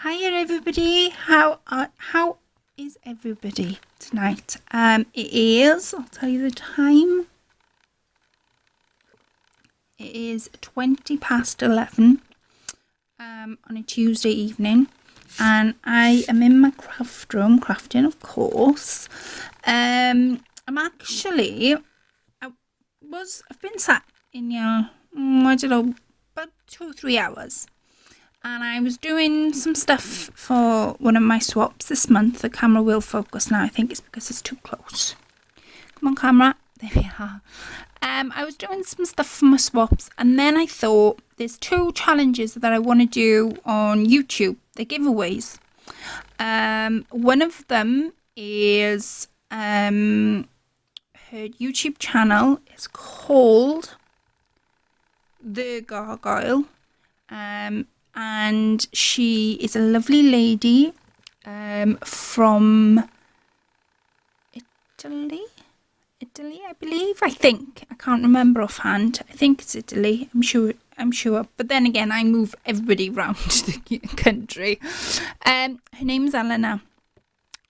Hiya everybody, how is everybody tonight? It is, I'll tell you the time, it is 20 past 11 on a Tuesday evening, and I am in my craft room, crafting of course. I've been sat in here, I don't know, about 2 or 3 hours. And I was doing some stuff for one of my swaps this month. The camera will focus now. I think it's because it's too close. Come on, camera. There we are. I was doing some stuff for my swaps. And then I thought there's 2 challenges that I want to do on YouTube. The giveaways. One of them is her YouTube channel. It's called The Gargoyle. And she is a lovely lady from Italy, I believe. I can't remember offhand. I think it's Italy. I'm sure. But then again, I move everybody around the country. Her name's Elena,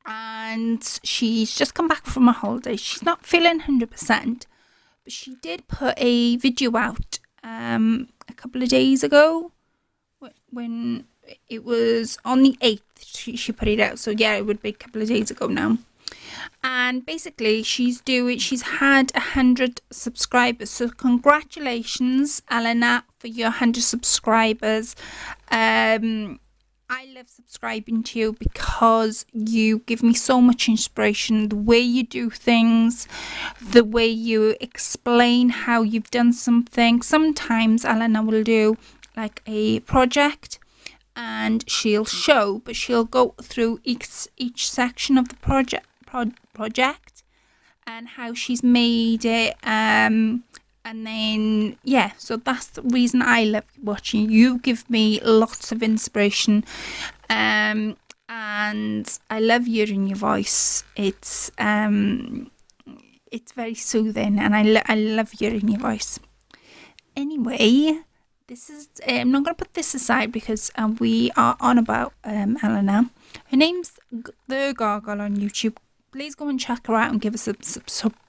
and she's just come back from a holiday. She's not feeling 100%, but she did put a video out a couple of days ago. When it was on the 8th, she put it out. So yeah, it would be a couple of days ago now. And basically, she's had 100 subscribers. So congratulations, Elena, for your 100 subscribers. I love subscribing to you because you give me so much inspiration. The way you do things, the way you explain how you've done something. Sometimes Elena will do like a project and she'll go through each section of the project and how she's made it, and then so that's the reason I love watching you. Give me lots of inspiration, and I love hearing your voice. It's very soothing, and I love hearing your voice. Anyway, I'm not going to put this aside because we are on about Elena. Her name's The Gargoyle on YouTube. Please go and check her out and give us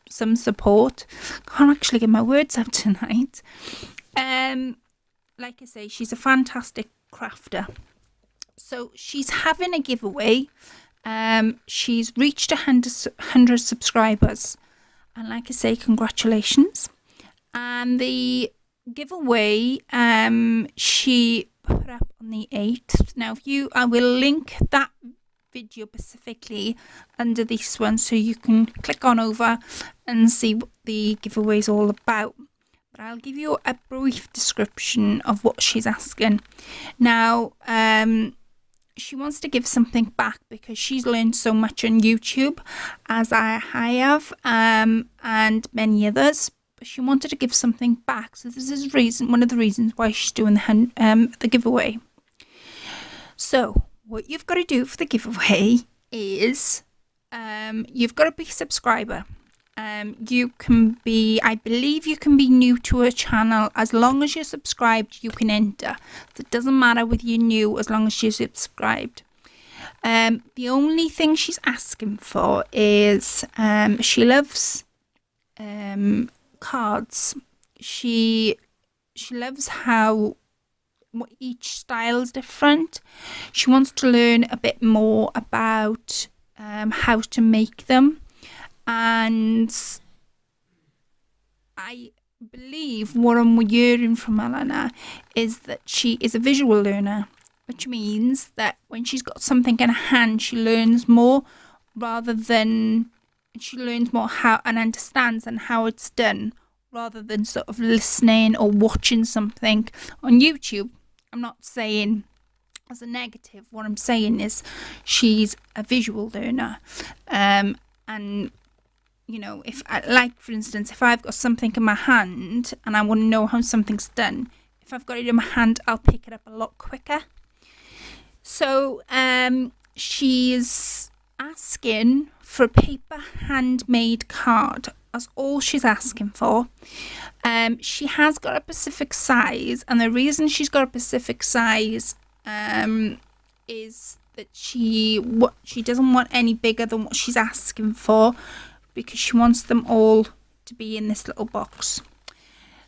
some support. Can't actually get my words out tonight. Like I say, she's a fantastic crafter. So she's having a giveaway. She's reached 100 subscribers. And like I say, congratulations. And the giveaway she put up on the 8th. Now I will link that video specifically under this one, so you can click on over and see what the giveaway is all about. But I'll give you a brief description of what she's asking. Now she wants to give something back because she's learned so much on YouTube, as I have, and many others. She wanted to give something back, so this is one of the reasons why she's doing the giveaway. So what you've got to do for the giveaway is you've got to be a subscriber. I believe you can be new to a channel. As long as you're subscribed, you can enter. So it doesn't matter whether you're new, as long as you're subscribed. The only thing she's asking for is she loves cards. She loves how each style is different. She wants to learn a bit more about how to make them, and I believe what I'm hearing from Elena is that she is a visual learner, which means that when she's got something in her hand, she learns more how and understands and how it's done, rather than sort of listening or watching something on YouTube. I'm not saying as a negative. What I'm saying is she's a visual learner, and you know, for instance, if I've got something in my hand and I want to know how something's done, if I've got it in my hand, I'll pick it up a lot quicker. So she's asking for a paper handmade card. That's all she's asking for. She has got a specific size, and the reason she's got a specific size is that she doesn't want any bigger than what she's asking for, because she wants them all to be in this little box.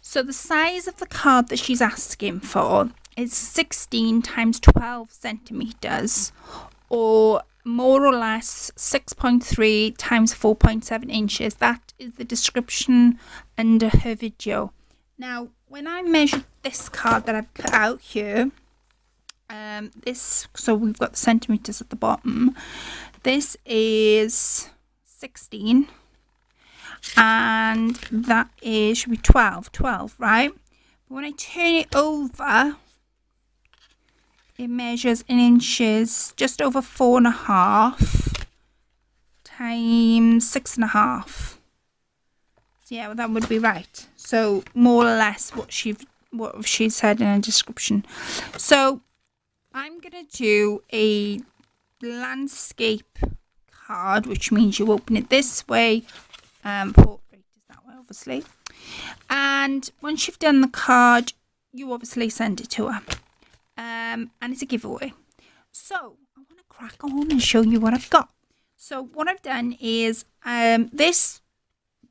So the size of the card that she's asking for is 16 times 12 centimeters, or more or less 6.3 times 4.7 inches. That is the description under her video. Now, when I measured this card that I've cut out here, so we've got the centimeters at the bottom. This is 16, and that should be 12, right? But when I turn it over, it measures in inches, just over 4.5 times 6.5. Yeah, well, that would be right. So more or less what she said in a description. So I'm gonna do a landscape card, which means you open it this way. Portrait is that way, obviously. And once you've done the card, you obviously send it to her. And it's a giveaway. So I want to crack on and show you what I've got. So what I've done is this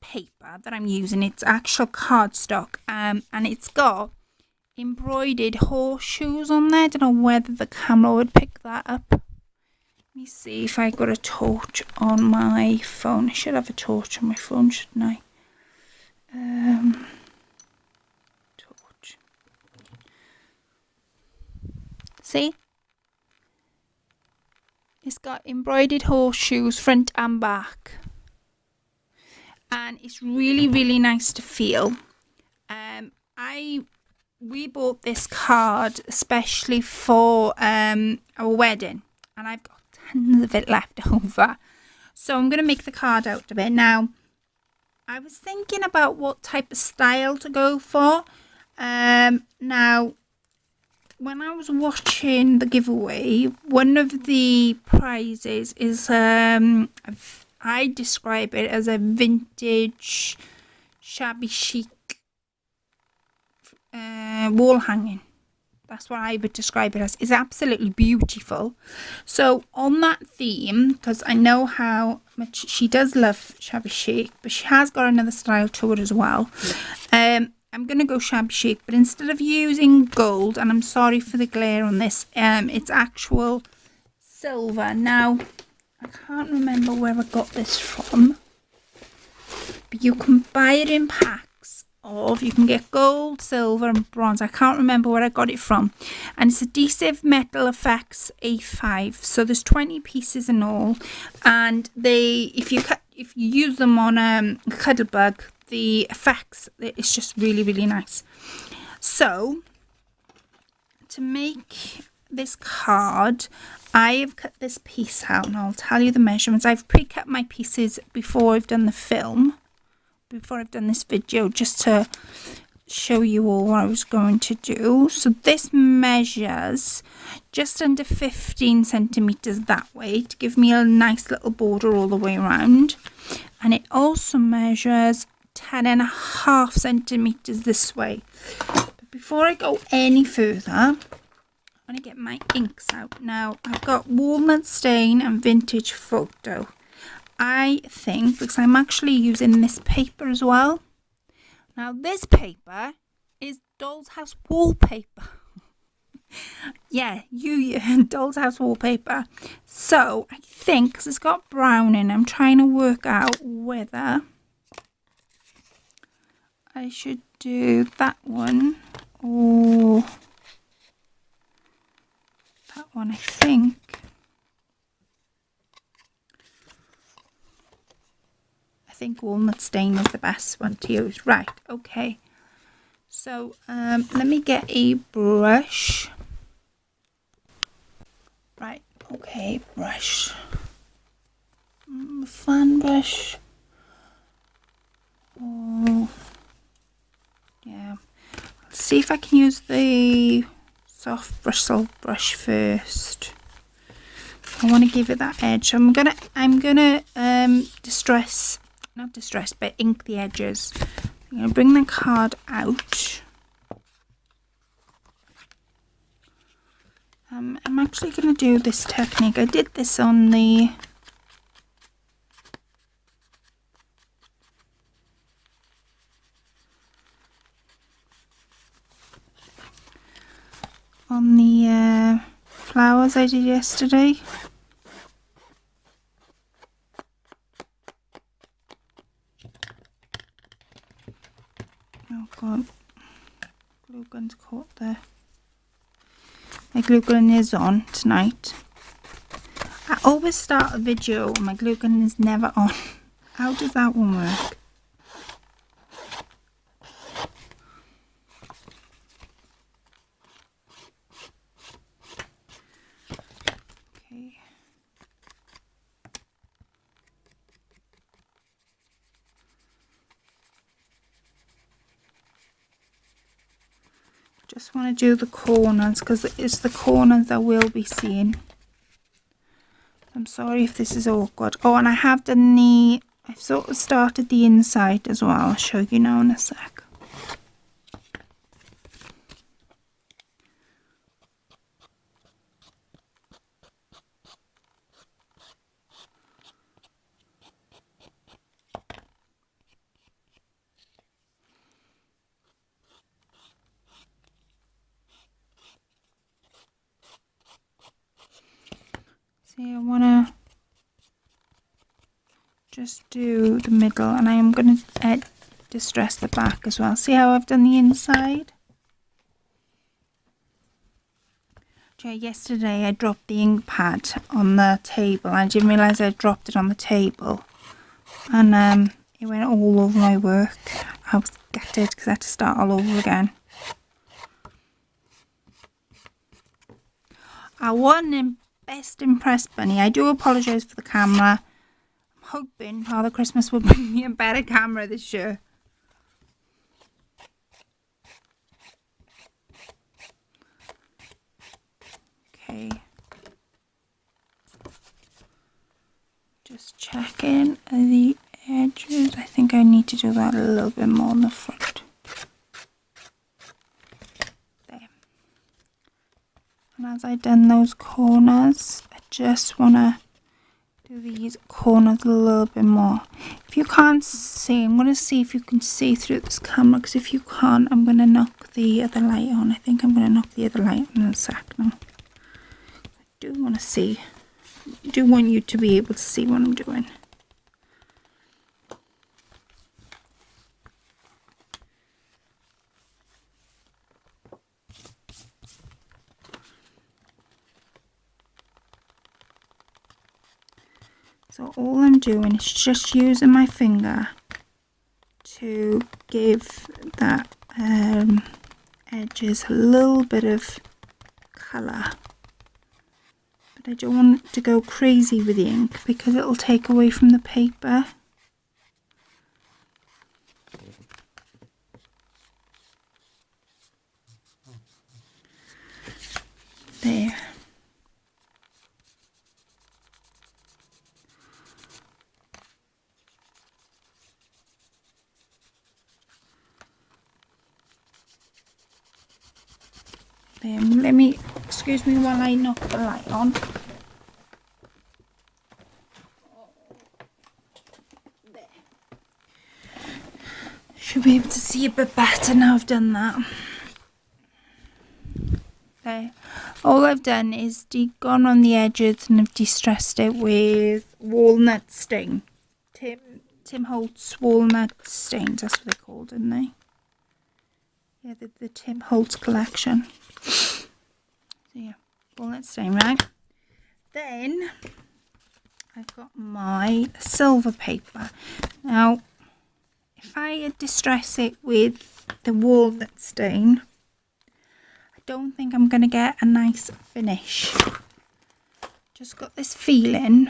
paper that I'm using, it's actual cardstock, and it's got embroidered horseshoes on there. I don't know whether the camera would pick that up. Let me see if I got a torch on my phone. I should have a torch on my phone, shouldn't I? Torch. See? It's got embroidered horseshoes front and back. And it's really, really nice to feel. We bought this card especially for our wedding, and I've got tons of it left over. So I'm going to make the card out of it. Now, I was thinking about what type of style to go for. Now, when I was watching the giveaway, one of the prizes is, I describe it as a vintage shabby chic wall hanging. That's what I would describe it as. It's absolutely beautiful. So on that theme, because I know how much she does love shabby chic, but she has got another style to it as well. I'm going to go shabby chic, but instead of using gold, and I'm sorry for the glare on this, it's actual silver. Now, I can't remember where I got this from, but you can buy it in packs of, you can get gold, silver and bronze. I can't remember where I got it from. And it's Adhesive Metal Effects A5. So there's 20 pieces in all, and if you use them on a cuddle bug, the effects, it's just really, really nice. So to make this card, I have cut this piece out, and I'll tell you the measurements. I've pre-cut my pieces before I've done the film, before I've done this video, just to show you all what I was going to do. So this measures just under 15 centimeters that way, to give me a nice little border all the way around. And it also measures 10.5 centimeters this way. But before I go any further, I'm going to get my inks out. Now, I've got Walnut Stain and Vintage Photo. I think, because I'm actually using this paper as well. Now, this paper is Doll's House wallpaper. Yeah, Doll's House wallpaper. So, I think, because it's got brown in, I'm trying to work out whether I should do that one or that one, I think. I think Walnut Stain is the best one to use. Right, okay. So, let me get a brush. Right, okay, brush. Fan brush. Oh, yeah. Let's see if I can use the soft bristle brush first. I want to give it that edge. So I'm gonna but ink the edges. I'm gonna bring the card out. I'm actually going to do this technique. I did this on the flowers I did yesterday. Oh god, glue gun's caught there. My glue gun is on tonight. I always start a video and my glue gun is never on. How does that one work? Okay. Just want to do the corners because it's the corners I will be seeing. I'm sorry if this is awkward. Oh, and I have done I've sort of started the inside as well. I'll show you now in a sec. See, I want to just do the middle, and I am going to distress the back as well. See how I've done the inside? Okay, yesterday I dropped the ink pad on the table. I didn't realise I dropped it on the table, and it went all over my work. I was gutted because I had to start all over again. I won Best Impressed Bunny. I do apologise for the camera. I'm hoping Father Christmas will bring me a better camera this year. Okay. Just checking the edges. I think I need to do that a little bit more on the front. And as I've done those corners, I just want to do these corners a little bit more. If you can't see, I'm going to see if you can see through this camera, because if you can't, I'm going to knock the other light on. I think I'm going to knock the other light on in a sec now. I do want to see, I do want you to be able to see what I'm doing. So all I'm doing is just using my finger to give that edges a little bit of colour. But I don't want it to go crazy with the ink because it'll take away from the paper. There. Let me, excuse me while I knock the light on. There. Should be able to see a bit better now I've done that. There. All I've done is gone on the edges and I've distressed it with walnut stain. Tim Holtz walnut stains, that's what they're called, aren't they? Yeah, the Tim Holtz collection. So yeah, walnut stain, right? Then I've got my silver paper. Now, if I distress it with the walnut stain, I don't think I'm going to get a nice finish. Just got this feeling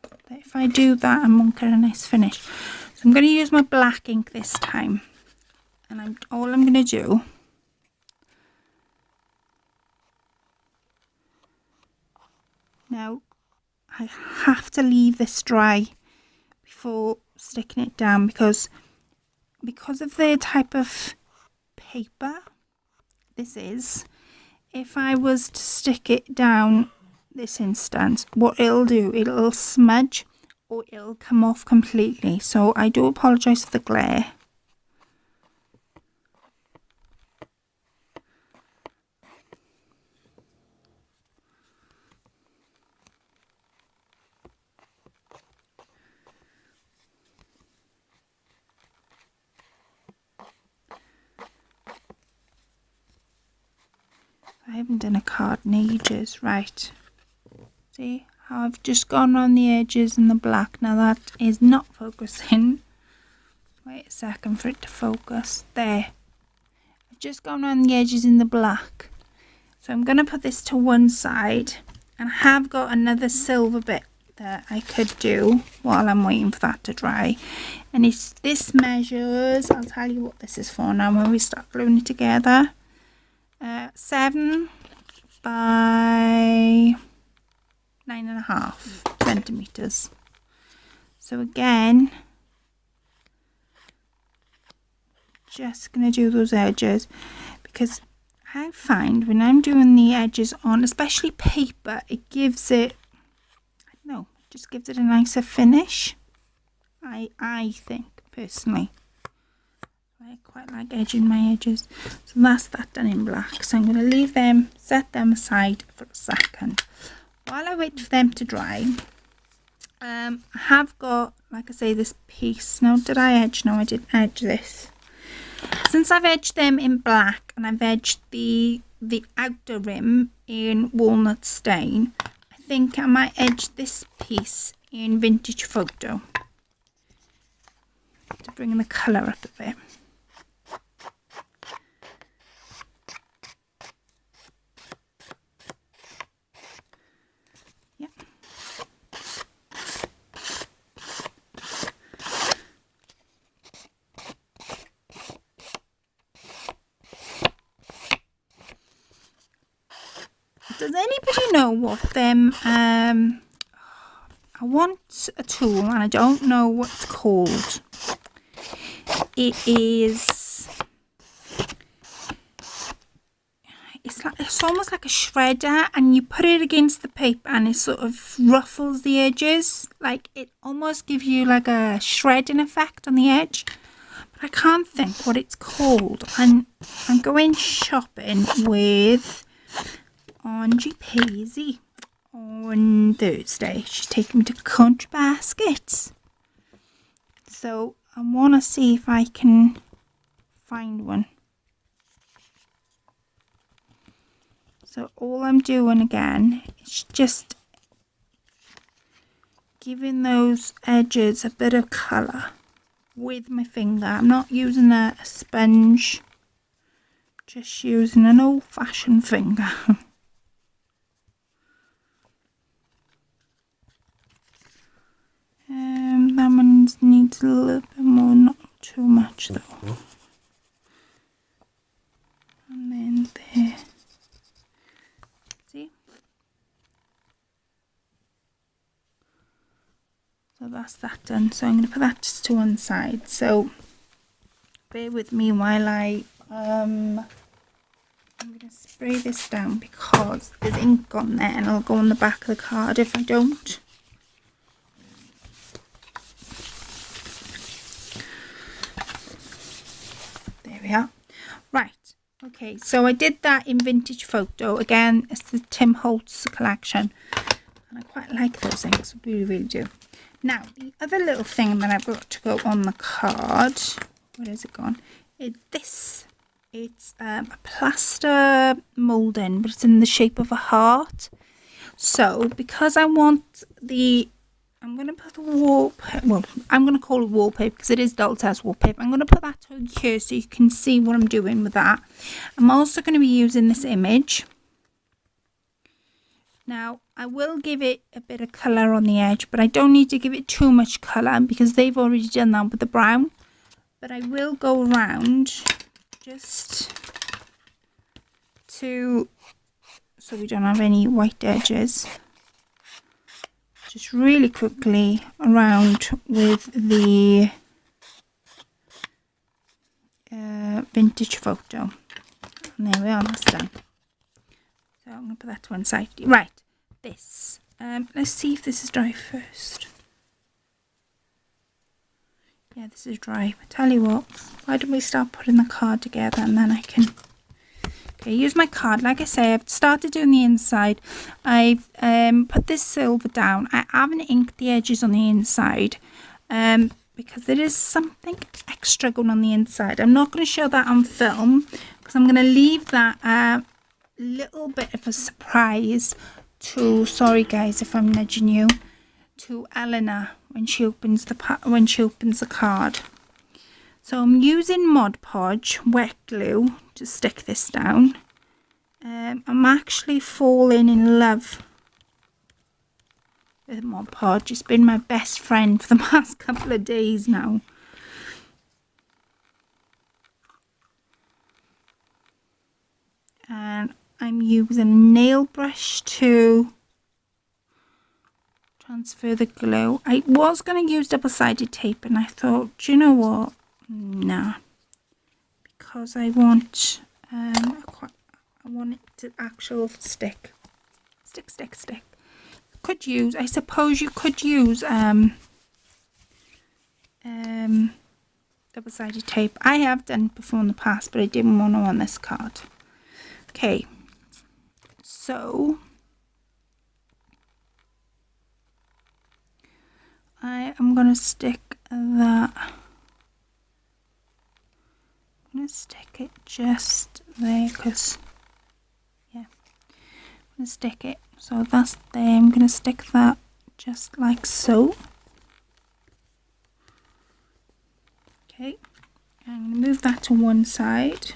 that if I do that, I won't get a nice finish. So I'm going to use my black ink this time. And all I'm going to do now, I have to leave this dry before sticking it down because of the type of paper this is, if I was to stick it down this instance, what it'll do, it'll smudge or it'll come off completely. So I do apologise for the glare. I haven't done a card in ages. Right, see how I've just gone on the edges in the black. Now that is not focusing. Wait a second for it to focus. There, I've just gone on the edges in the black. So I'm going to put this to one side, and I have got another silver bit that I could do while I'm waiting for that to dry. And this measures, I'll tell you what this is for now when we start gluing it together. 7 by 9.5 centimeters. So again, just gonna do those edges, because I find when I'm doing the edges on especially paper, it gives it, I don't know, just gives it a nicer finish. I think personally. I quite like edging my edges. So that's that done in black. So I'm going to leave them, set them aside for a second. While I wait for them to dry, I have got, like I say, this piece. Now, did I edge? No, I didn't edge this. Since I've edged them in black and I've edged the outer rim in walnut stain, I think I might edge this piece in vintage photo to bring the colour up a bit. Does anybody know what them, I want a tool and I don't know what it's called. It's almost like a shredder, and you put it against the paper and it sort of ruffles the edges. Like it almost gives you like a shredding effect on the edge. But I can't think what it's called. I'm going shopping with Angie Paisy on Thursday. She's taking me to Country Baskets. So I want to see if I can find one. So all I'm doing again is just giving those edges a bit of colour with my finger. I'm not using a sponge, just using an old-fashioned finger. That one needs a little bit more, not too much though. And then there. See? So that's that done. So I'm going to put that just to one side. So bear with me while I'm going to spray this down because there's ink on there and it'll go on the back of the card if I don't. There we are. Right. Okay, so I did that in vintage photo. Again, it's the Tim Holtz collection. And I quite like those things. I really, really do. Now, the other little thing that I've got to go on the card, where is it gone? It's this. It's a plaster moulding, but it's in the shape of a heart. So, because I want the, I'm going to put the wallpaper, well, I'm going to call it wallpaper because it is Doll Test wallpaper. I'm going to put that here so you can see what I'm doing with that. I'm also going to be using this image. Now, I will give it a bit of colour on the edge, but I don't need to give it too much colour because they've already done that with the brown. But I will go around just to, so we don't have any white edges. Just really quickly around with the vintage photo. And there we are, that's done. I'm going to put that to one side. Right, this. Let's see if this is dry first. Yeah, this is dry. I tell you what, why don't we start putting the card together and then I can... Okay, use my card. Like I say, I've started doing the inside. I've put this silver down. I haven't inked the edges on the inside because there is something extra going on the inside. I'm not going to show that on film because I'm going to leave that a little bit of a surprise to, sorry guys if I'm nudging you, to Eleanor when she opens the card. So I'm using Mod Podge wet glue to stick this down. I'm actually falling in love with Mod Podge. It's been my best friend for the past couple of days now. And I'm using a nail brush to transfer the glue. I was going to use double-sided tape and I thought, do you know what? Nah. Because I want it to actually stick. Stick. I suppose you could use double-sided tape. I have done it before in the past, but I didn't want to on this card. Okay, so I am going to stick that. I'm going to stick it just there because, yeah, I'm going to stick it. So that's there. I'm going to stick that just like so. Okay, I'm going to move that to one side.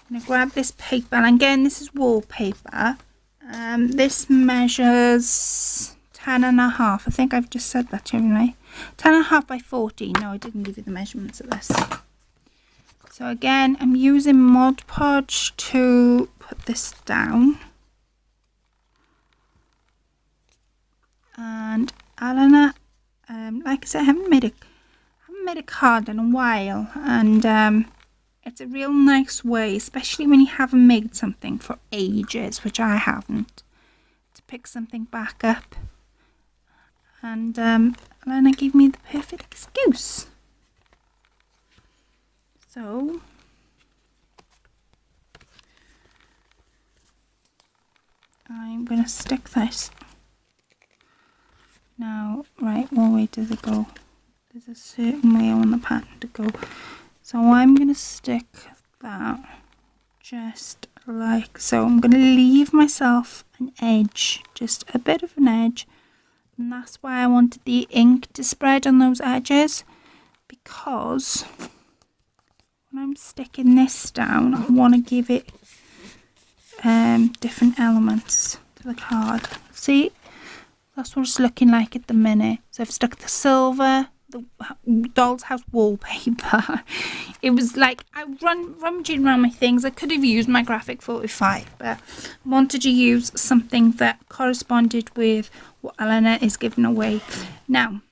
I'm going to grab this paper, and again, this is wallpaper. This measures 10.5. I think I've just said that, haven't I? 10.5 by 14. No, I didn't give you the measurements of this. So again, I'm using Mod Podge to put this down. And Eleanor, like I said, I haven't made a card in a while, and it's a real nice way, especially when you haven't made something for ages, which I haven't, to pick something back up. And Eleanor gave me the perfect excuse. So I'm going to stick this. Now, right, what way does it go? There's a certain way I want the pattern to go. So I'm going to stick that just like so. I'm going to leave myself an edge, just a bit of an edge. And that's why I wanted the ink to spread on those edges, because when I'm sticking this down, I want to give it different elements to the card. See, that's what it's looking like at the minute. So I've stuck the silver, the doll's house wallpaper. It was like I rummaging around my things. I could have used my graphic 45, but I wanted to use something that corresponded with what Eleanor is giving away. Now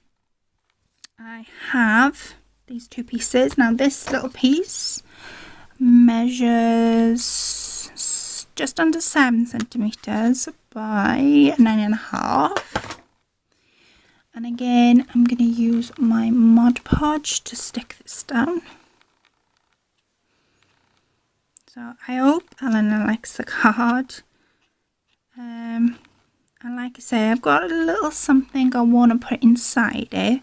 I have these two pieces. Now this little piece measures just under 7 centimeters by 9.5. And again, I'm going to use my Mod Podge to stick this down. So I hope Eleanor likes the card. And like I say, I've got a little something I want to put inside it,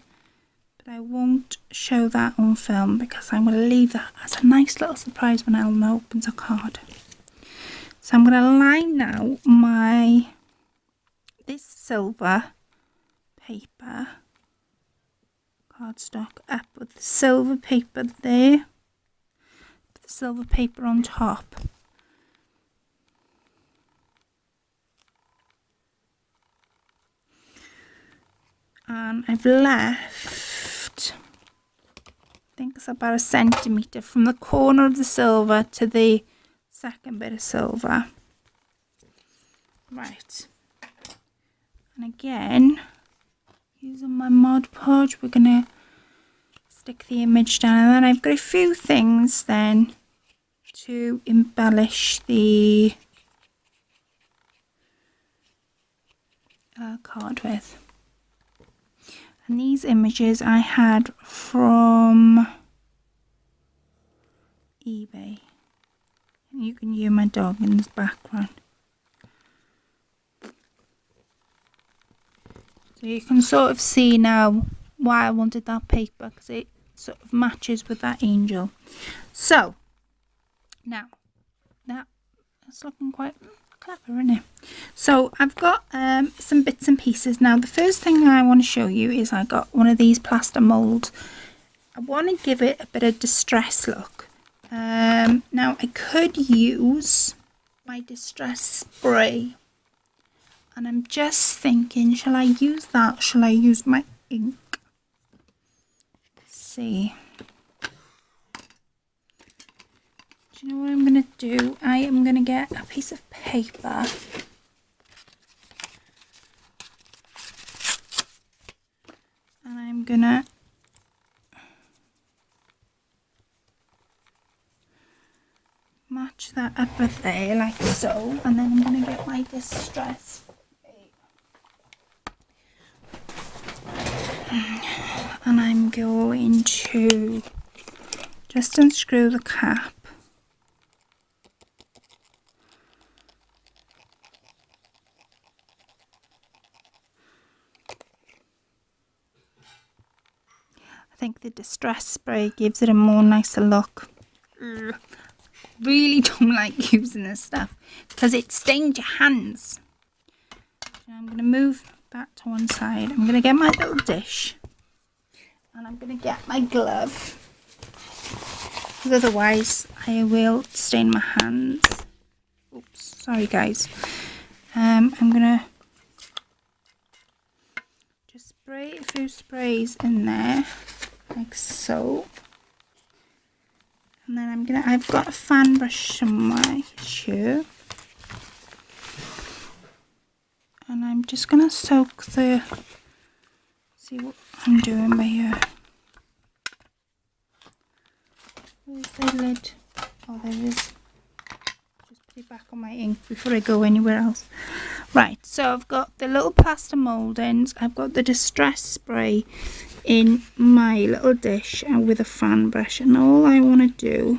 but I won't show that on film because I'm going to leave that as a nice little surprise when Eleanor opens a card. So I'm going to line now this silver paper cardstock up with the silver paper there, put the silver paper on top. And I've left, I think it's about 1 centimetre from the corner of the silver to the second bit of silver. Right, and again, using my Mod Podge, we're going to stick the image down, and then I've got a few things then to embellish the card with. And these images I had from eBay. And you can hear my dog in the background. So you can sort of see now why I wanted that paper, because it sort of matches with that angel. So now that's looking quite clever, isn't it? So I've got some bits and pieces. Now the first thing I want to show you is I got one of these plaster molds. I want to give it a bit of distress look. Now I could use my distress spray, and I'm just thinking, shall I use that or shall I use my ink? Let's see. Do you know what I'm going to do? I am going to get a piece of paper. And I'm going to match that up with there like so. And then I'm going to get my distress. And I'm going to just unscrew the cap. I think the distress spray gives it a more nicer look. Really don't like using this stuff because it stains your hands. Now I'm going to move that to one side. I'm going to get my little dish and I'm going to get my glove, because otherwise I will stain my hands. Oops, sorry guys. I'm going to just spray a few sprays in there like so. And then I've got a fan brush somewhere here. And I'm just going to soak see what I'm doing by here. Where's the lid? Oh, there it is. Just put it back on my ink before I go anywhere else. Right, so I've got the little plaster mouldings. I've got the distress spray in my little dish and with a fan brush. And all I want to do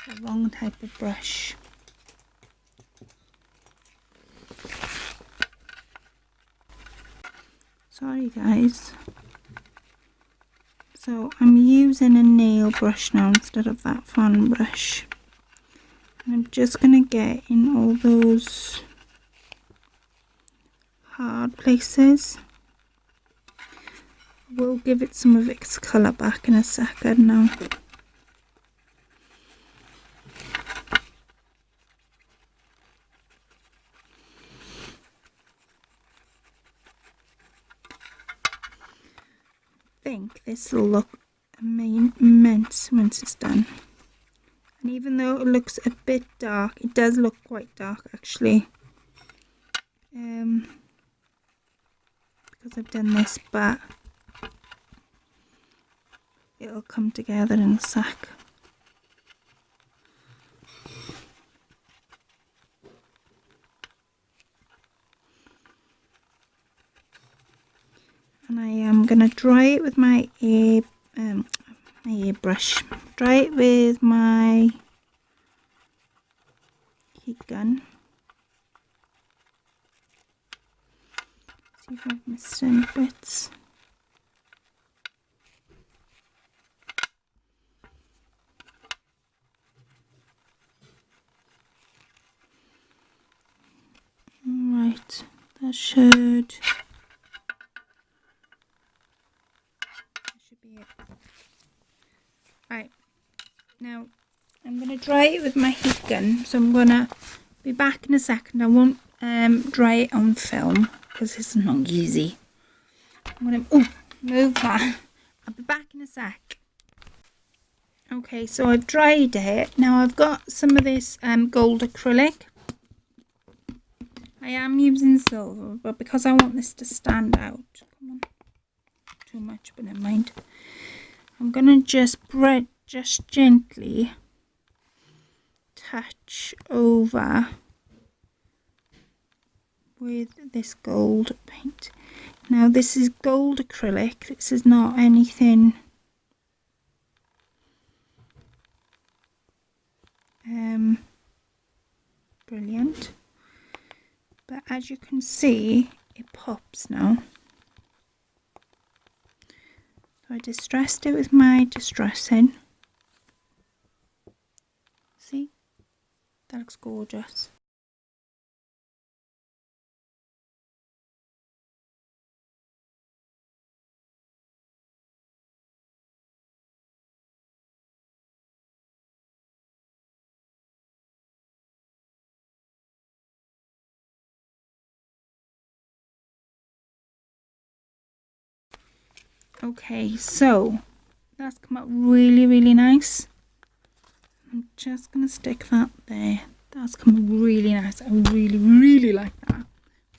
the wrong type of brush. Sorry guys. So I'm using a nail brush now instead of that fan brush. And I'm just going to get in all those hard places. We'll give it some of its colour back in a second now. I think this will look immense once it's done. And even though it looks a bit dark, it does look quite dark actually. Because I've done this, but it'll come together in a sec. And I am going to dry it with my airbrush. Dry it with my heat gun. See if I've missed any bits. Right, that should be it. Right, now I'm going to dry it with my heat gun, so I'm going to be back in a second. I won't dry it on film because it's not easy. I'm going to move that. I'll be back in a sec. Okay, so I've dried it. Now I've got some of this gold acrylic. I am using silver, but because I want this to stand out, come on, too much, but never mind. I'm gonna just gently touch over with this gold paint. Now this is gold acrylic. This is not anything brilliant, but as you can see, it pops now. So I distressed it with my distressing. See, that looks gorgeous. Okay, so that's come out really, really nice. I'm just going to stick that there. That's come out really nice. I really, really like that.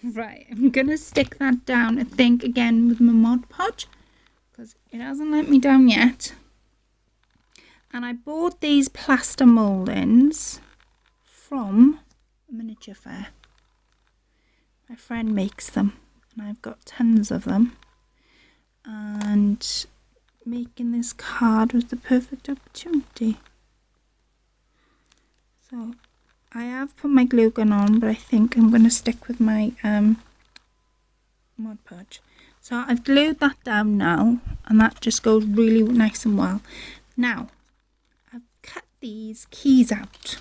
Right, I'm going to stick that down, I think, again with my Mod Podge, because it hasn't let me down yet. And I bought these plaster mouldings from a miniature fair. My friend makes them, and I've got tons of them. And making this card was the perfect opportunity. So I have put my glue gun on, but I think I'm going to stick with my Mod Podge. So I've glued that down now, and that just goes really nice and well. Now I've cut these keys out,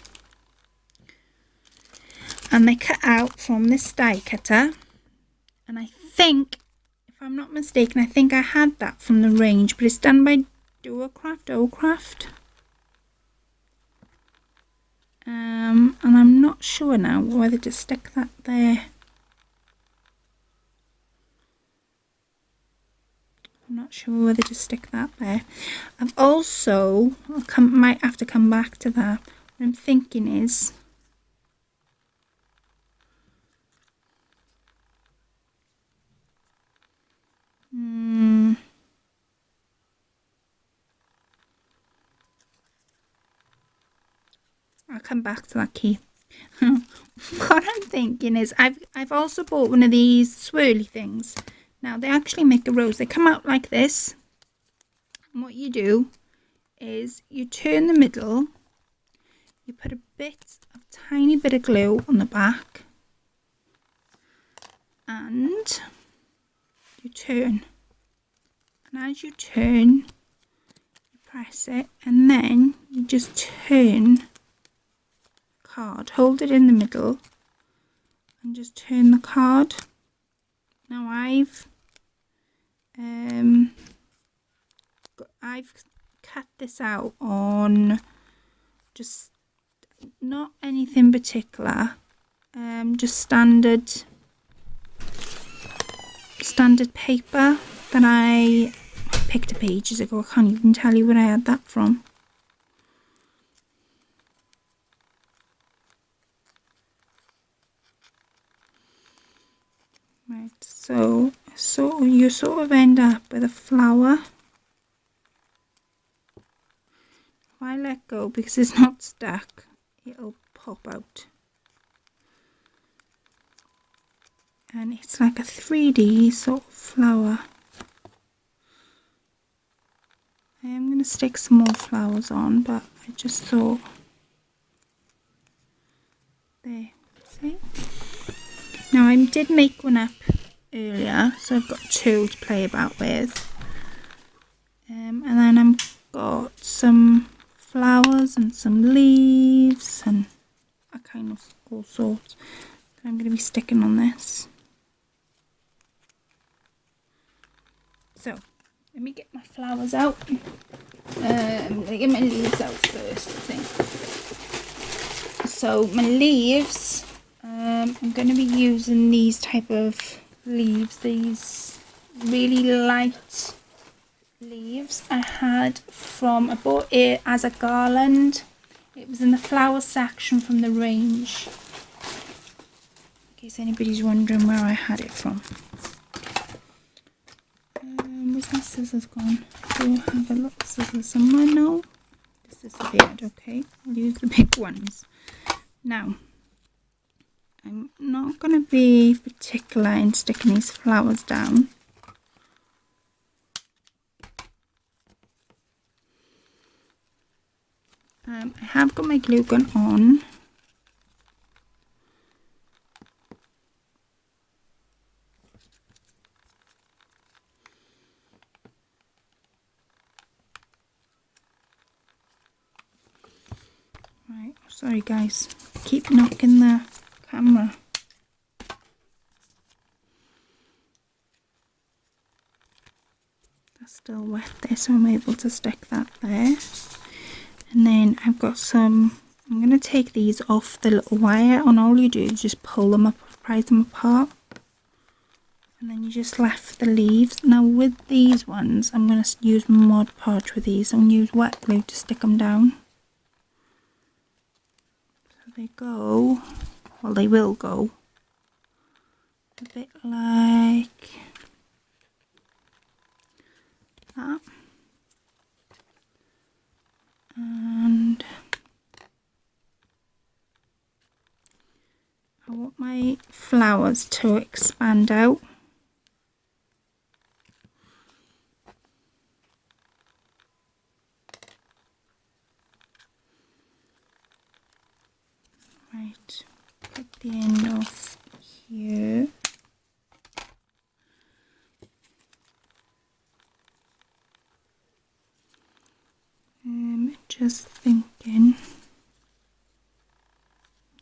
and they cut out from this die cutter, and I think, if I'm not mistaken, I think I had that from the range, but it's done by Ocraft. And I'm not sure now whether to stick that there. I'm not sure whether to stick that there. I've also, might have to come back to that. What I'm thinking is, I'll come back to that key. What I'm thinking is, I've also bought one of these swirly things. Now they actually make a rose. They come out like this. And what you do is you turn the middle, you put a tiny bit of glue on the back, and you turn. And as you turn, you press it, and then you just turn the card. Hold it in the middle and just turn the card. Now I've cut this out on just not anything particular, just standard paper that I picked up ages ago. I can't even tell you where I had that from. Right, so you sort of end up with a flower. If I let go, because it's not stuck, it'll pop out. And it's like a 3D sort of flower. I am going to stick some more flowers on, but I just thought, there, see? Now I did make one up earlier, so I've got two to play about with. And then I've got some flowers and some leaves and a kind of all sorts that I'm going to be sticking on this. So let me get my flowers out. Let me get my leaves out first, I think. So my leaves, I'm going to be using these type of leaves, these really light leaves I bought it as a garland. It was in the flower section from the range. case anybody's wondering where I had it from. Where's my scissors gone? Do I have a lot of scissors somewhere? No. This disappeared. Okay, I'll use the big ones. Now, I'm not going to be particular in sticking these flowers down. I have got my glue gun on. Right, sorry guys, keep knocking the camera. That's still wet there, so I'm able to stick that there. And then I've got some, I'm going to take these off the little wire, and all you do is just pull them up, prise them apart. And then you just left the leaves. Now with these ones, I'm going to use Mod Podge with these. I'm going to use wet glue to stick them down. So they go, well they will go, a bit like that. And I want my flowers to expand out. Right, cut the end off here. Just thinking,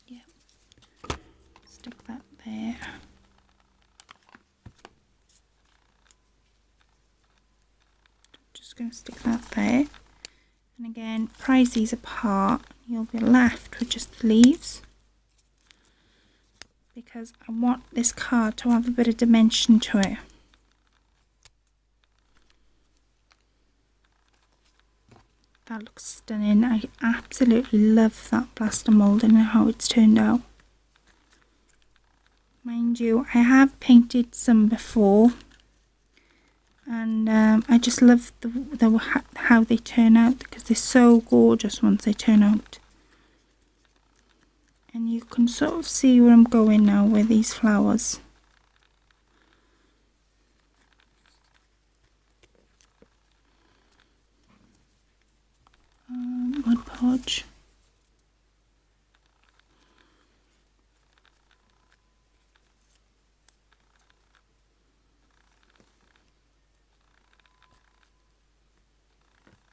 yeah, stick that there. Just going to stick that there, and again prise these apart. You'll be left with just the leaves, because I want this card to have a bit of dimension to it. That looks stunning. I absolutely love that plaster mould and how it's turned out. Mind you, I have painted some before, and I just love how they turn out, because they're so gorgeous once they turn out. And you can sort of see where I'm going now with these flowers. Mod Podge.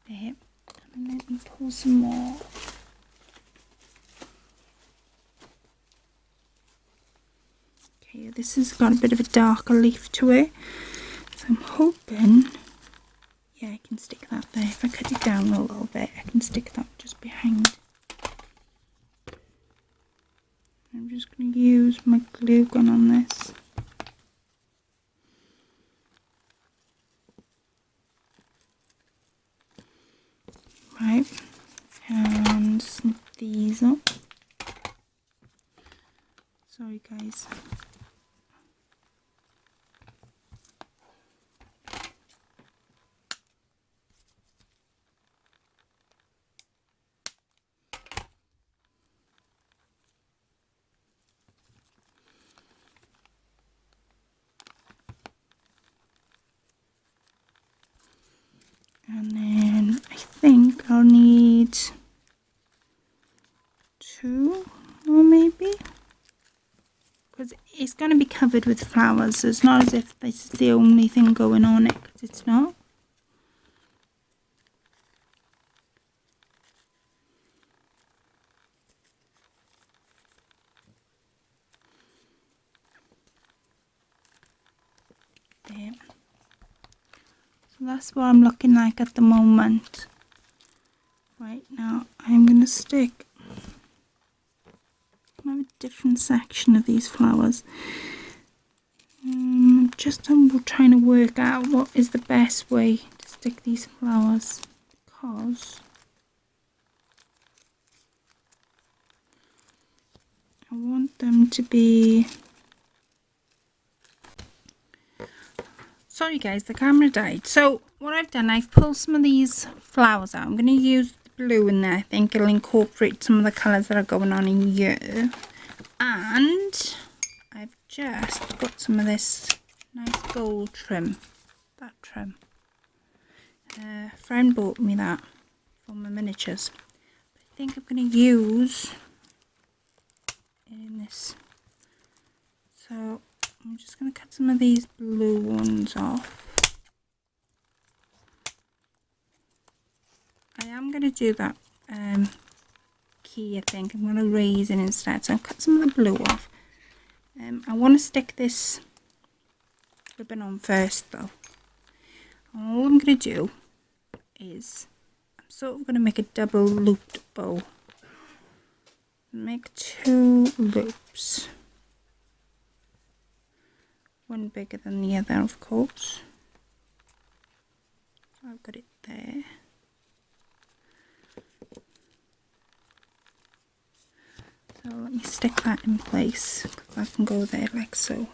There. And let me pull some more. Okay, this has got a bit of a darker leaf to it, so I'm hoping, yeah, I can stick that there. If I cut it down a little bit, I can stick that just behind. I'm just going to use my glue gun on this. Right, and snip these up. Sorry guys. And then I think I'll need 2 more maybe, because it's going to be covered with flowers, so it's not as if this is the only thing going on it, because it's not. There. So that's what I'm looking like at the moment. Right, now I'm going to stick a different section of these flowers. Just I'm trying to work out what is the best way to stick these flowers, because I want them to be Sorry guys, the camera died. So what I've done, I've pulled some of these flowers out. I'm going to use the blue in there. I think it'll incorporate some of the colours that are going on in here. And I've just got some of this nice gold trim. That trim. A friend bought me that for my miniatures. I think I'm going to use it in this. So I'm just going to cut some of these blue ones off. I am going to do that key, I think. I'm going to raise it instead. So I'll cut some of the blue off. I want to stick this ribbon on first though. And all I'm going to do is I'm sort of going to make a double looped bow. Make 2 loops. One bigger than the other, of course. So I've got it there. So let me stick that in place, because I can go there like so.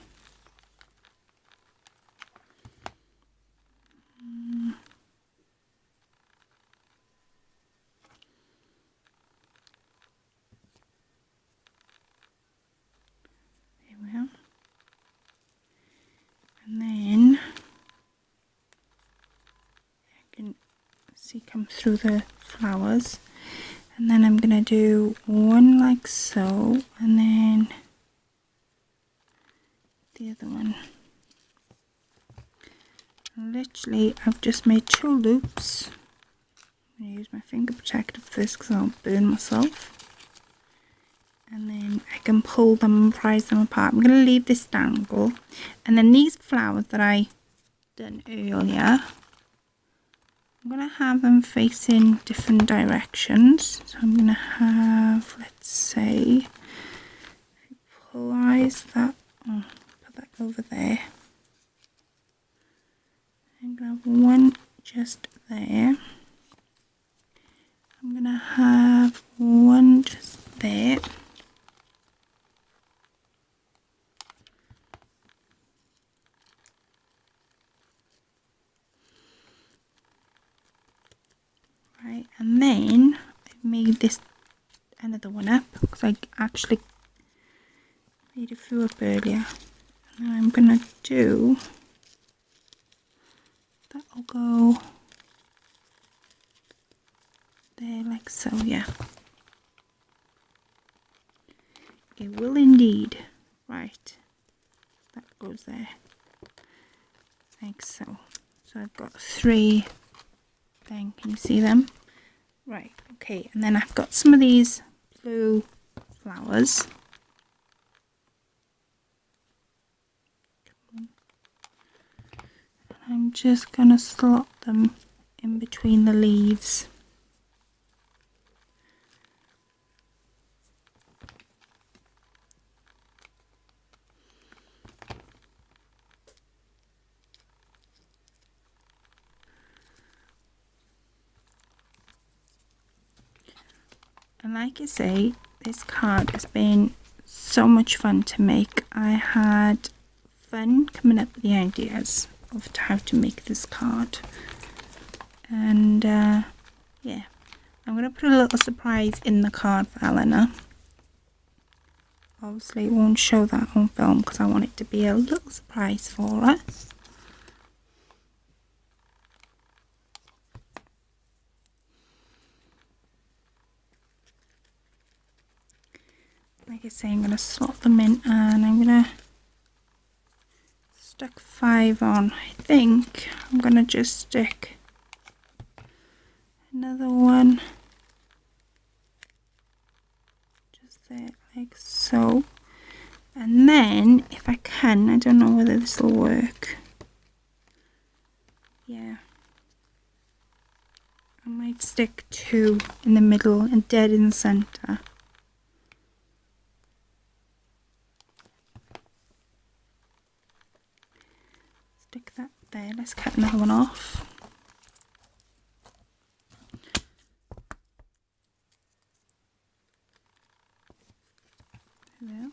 There we are. And then I can see come through the flowers. And then I'm going to do one like so, and then the other one. And literally, I've just made 2 loops. I'm going to use my finger protector for this because I'll burn myself. And then I can pull them and prise them apart. I'm going to leave this dangle. And then these flowers that I done earlier, I'm going to have them facing different directions. So I'm going to have, let's say, polarize that, put that over there. I'm going to have one just there. I'm going to have one just there. Right, and then I've made this another one up because I actually made a few up earlier. And I'm gonna do that'll go there like so, yeah. It will indeed. Right, that goes there like so. So I've got 3. Then can you see them? Right, okay, and then I've got some of these blue flowers. I'm just gonna slot them in between the leaves. And like I say, this card has been so much fun to make. I had fun coming up with the ideas of how to make this card. And yeah, I'm going to put a little surprise in the card for Eleanor. Obviously it won't show that on film because I want it to be a little surprise for her. Like I say, I'm going to slot them in and I'm going to stick 5 on. I think I'm going to just stick another one just there like so. And then if I can, I don't know whether this will work. Yeah. I might stick 2 in the middle and dead in the centre. Stick that there. Let's cut another one off. There.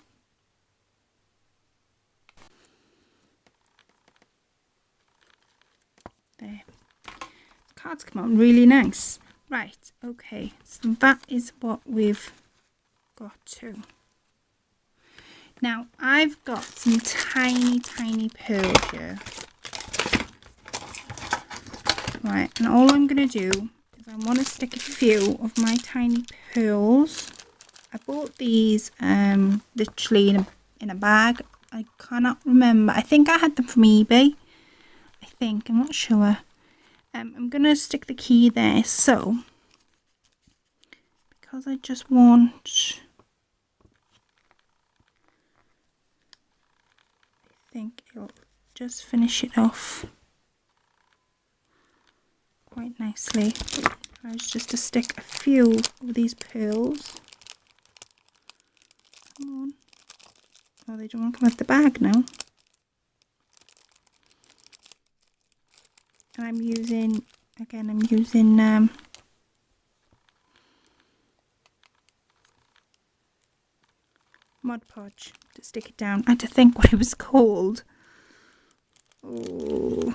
There. The cards come out really nice. Right, okay, so that is what we've got to. Now, I've got some tiny, tiny pearls here. Right, and all I'm going to do is I want to stick a few of my tiny pearls. I bought these literally in a bag. I cannot remember. I think I had them from eBay. I'm not sure. I'm going to stick the key there. So, because I just want... I think it'll just finish it off quite nicely. I was just to stick a few of these pearls. Come on. Oh, they don't want to come out the bag now. And I'm using Mod Podge to stick it down. I had to think what it was called. Oh.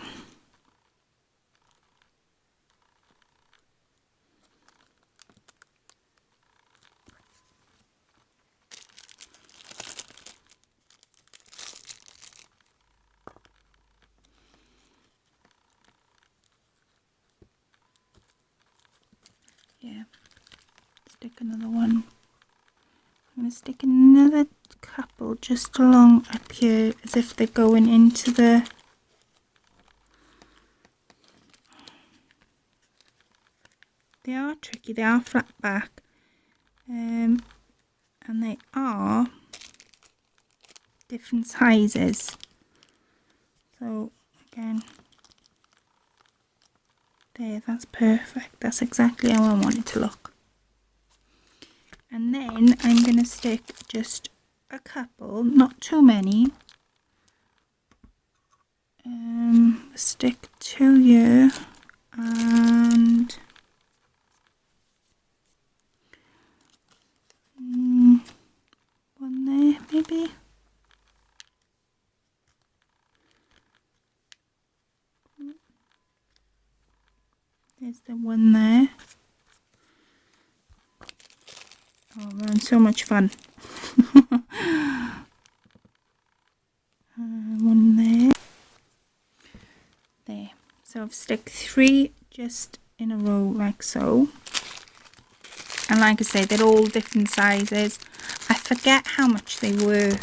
Yeah, stick another one. I'm going to stick another couple just along up here as if they're going into the... They are tricky, they are flat back. And they are different sizes. So again, there, that's perfect. That's exactly how I want it to look. And then I'm going to stick just a couple, not too many. Stick 2 here and one there maybe. There's the one there. Oh, we're having so much fun. One there. There. So I've stuck 3 just in a row like so. And like I say, they're all different sizes. I forget how much they were.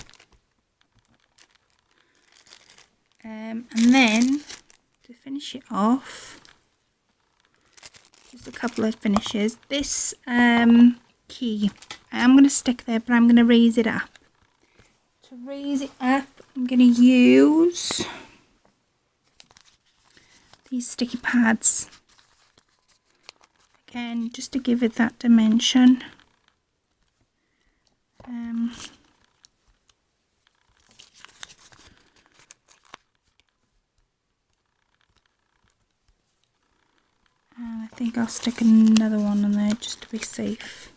And then to finish it off, just a couple of finishes. This key, I'm going to stick there, but I'm going to raise it up. To raise it up, I'm going to use these sticky pads. Again, just to give it that dimension. And I think I'll stick another one on there just to be safe.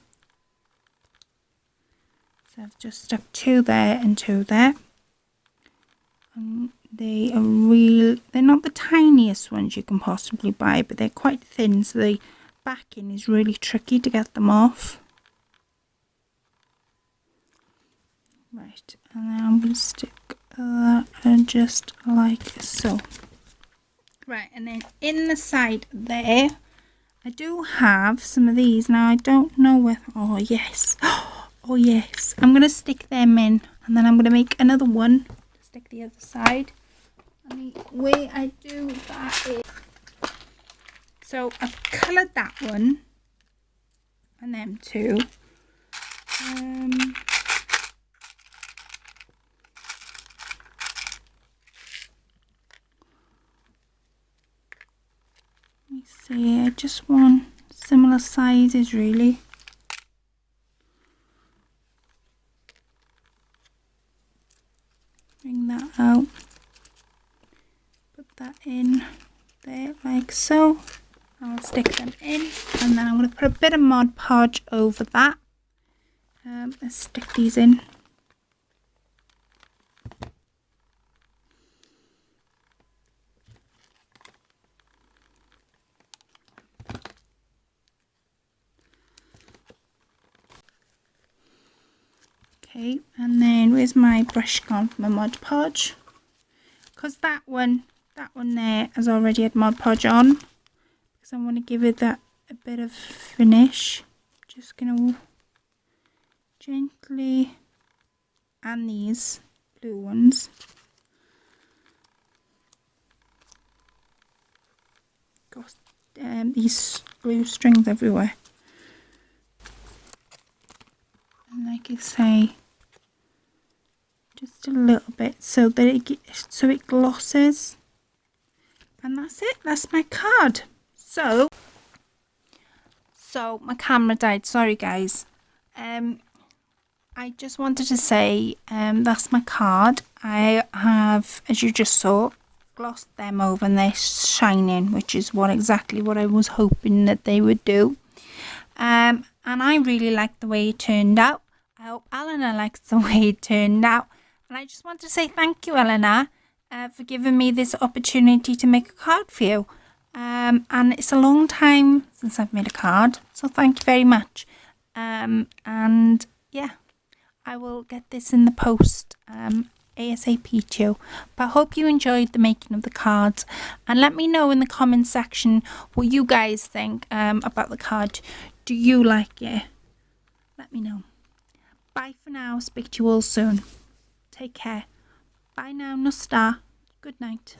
So I've just stuck 2 there and 2 there. They are they're not the tiniest ones you can possibly buy, but they're quite thin, so the backing is really tricky to get them off. Right, and then I'm going to stick that just like so. Right, and then in the side there, I do have some of these. Now, I don't know whether... Oh, yes. Oh, yes. I'm going to stick them in, and then I'm going to make another one to stick the other side. And the way I do that is... So, I've coloured that one, and them two. Let me see, I just want similar sizes really. Bring that out, put that in there like so. I'll stick them in, and then I'm going to put a bit of Mod Podge over that. Let's stick these in. Okay, and then where's my brush gone for my Mod Podge? Because that one there has already had Mod Podge on. Because I want to give it that a bit of finish. Just gonna gently, and these blue ones. Got these glue strings everywhere. And like I say, just a little bit so that it glosses. And that's it. That's my card. So my camera died. Sorry, guys. I just wanted to say that's my card. I have, as you just saw, glossed them over and they're shining, which is exactly what I was hoping that they would do. And I really like the way it turned out. I hope Eleanor likes the way it turned out. And I just want to say thank you, Eleanor, for giving me this opportunity to make a card for you. And it's a long time since I've made a card, so thank you very much. And yeah, I will get this in the post ASAP to you. But I hope you enjoyed the making of the cards, and let me know in the comment section what you guys think about the card. Do you like it? Let me know. Bye for now. Speak to you all soon. Take care. Bye now, no star. Good night.